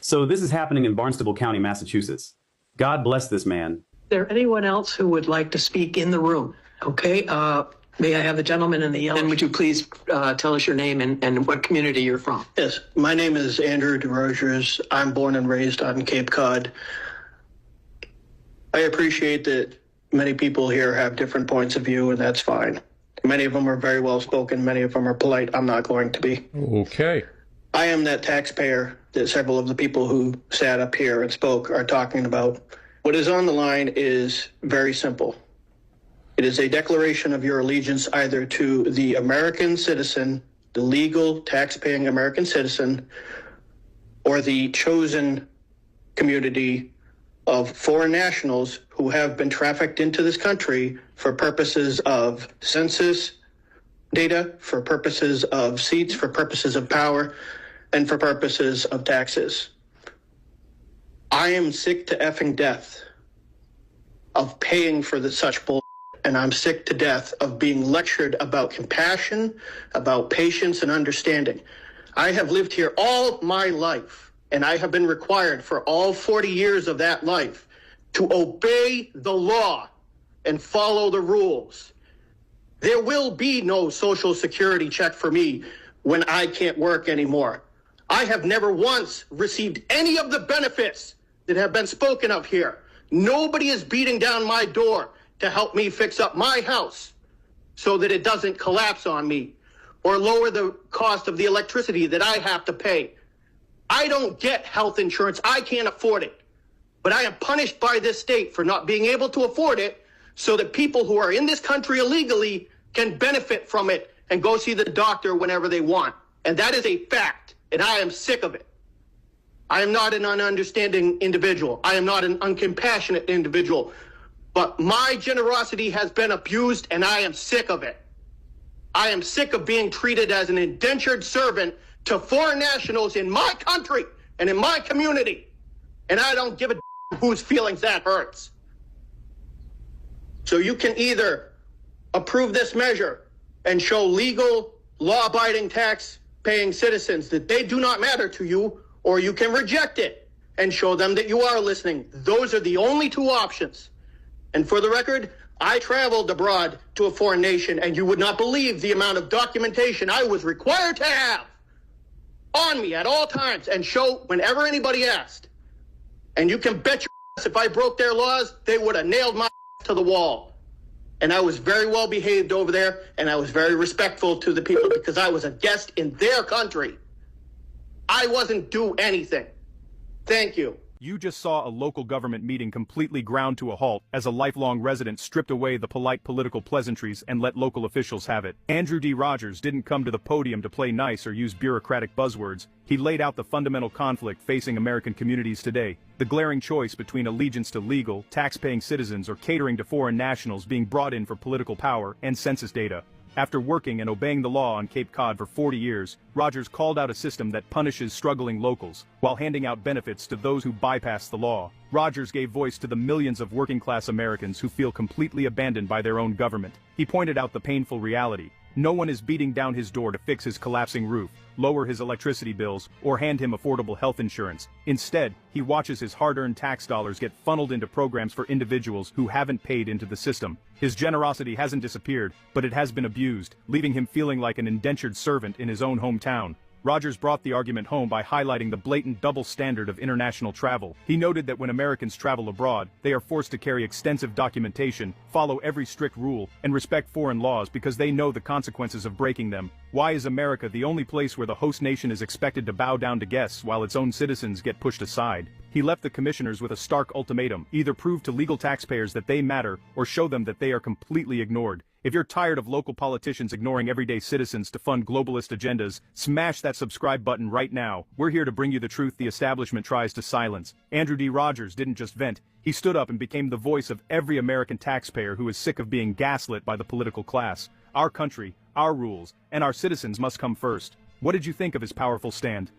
So this is happening in Barnstable County, Massachusetts. God bless this man. Is there anyone else who would like to speak in the room? Okay, may I have the gentleman in the yellow? And would you please tell us your name and what community you're from? Yes, my name is Andrew DeRogers. I'm born and raised on Cape Cod. I appreciate that many people here have different points of view, and that's fine. Many of them are very well spoken. Many of them are polite. I'm not going to be. Okay. I am that taxpayer that several of the people who sat up here and spoke are talking about. What is on the line is very simple. It is a declaration of your allegiance either to the American citizen, the legal tax-paying American citizen, or the chosen community of foreign nationals who have been trafficked into this country for purposes of census data, for purposes of seats, for purposes of power, and for purposes of taxes. I am sick to effing death of paying for such bull, and I'm sick to death of being lectured about compassion, about patience and understanding. I have lived here all my life, and I have been required for all 40 years of that life to obey the law and follow the rules. There will be no Social Security check for me when I can't work anymore. I have never once received any of the benefits that have been spoken of here. Nobody is beating down my door to help me fix up my house so that it doesn't collapse on me or lower the cost of the electricity that I have to pay. I don't get health insurance. I can't afford it. But I am punished by this state for not being able to afford it so that people who are in this country illegally can benefit from it and go see the doctor whenever they want. And that is a fact, and I am sick of it. I am not an ununderstanding individual. I am not an uncompassionate individual. But my generosity has been abused, and I am sick of it. I am sick of being treated as an indentured servant to foreign nationals in my country and in my community. And I don't give a whose feelings that hurts. So you can either approve this measure and show legal, law-abiding, tax-paying citizens that they do not matter to you, or you can reject it and show them that you are listening. Those are the only two options. And for the record, I traveled abroad to a foreign nation, and you would not believe the amount of documentation I was required to have on me at all times and show whenever anybody asked. And you can bet your ass if I broke their laws, they would have nailed my ass to the wall. And I was very well behaved over there, and I was very respectful to the people because I was a guest in their country. I wasn't due anything. Thank you. You just saw a local government meeting completely ground to a halt as a lifelong resident stripped away the polite political pleasantries and let local officials have it. Andrew D. Rogers didn't come to the podium to play nice or use bureaucratic buzzwords. He laid out the fundamental conflict facing American communities today, the glaring choice between allegiance to legal, tax-paying citizens or catering to foreign nationals being brought in for political power and census data. After working and obeying the law on Cape Cod for 40 years, Rogers called out a system that punishes struggling locals, while handing out benefits to those who bypass the law. Rogers gave voice to the millions of working-class Americans who feel completely abandoned by their own government. He pointed out the painful reality. No one is beating down his door to fix his collapsing roof, lower his electricity bills, or hand him affordable health insurance. Instead, he watches his hard-earned tax dollars get funneled into programs for individuals who haven't paid into the system. His generosity hasn't disappeared, but it has been abused, leaving him feeling like an indentured servant in his own hometown. Rogers brought the argument home by highlighting the blatant double standard of international travel. He noted that when Americans travel abroad, they are forced to carry extensive documentation, follow every strict rule, and respect foreign laws because they know the consequences of breaking them. Why is America the only place where the host nation is expected to bow down to guests while its own citizens get pushed aside? He left the commissioners with a stark ultimatum: either prove to legal taxpayers that they matter, or show them that they are completely ignored. If you're tired of local politicians ignoring everyday citizens to fund globalist agendas, smash that subscribe button right now. We're here to bring you the truth the establishment tries to silence. Andrew D. Rogers didn't just vent. He stood up and became the voice of every American taxpayer who is sick of being gaslit by the political class. Our country, our rules, and our citizens must come first. What did you think of his powerful stand?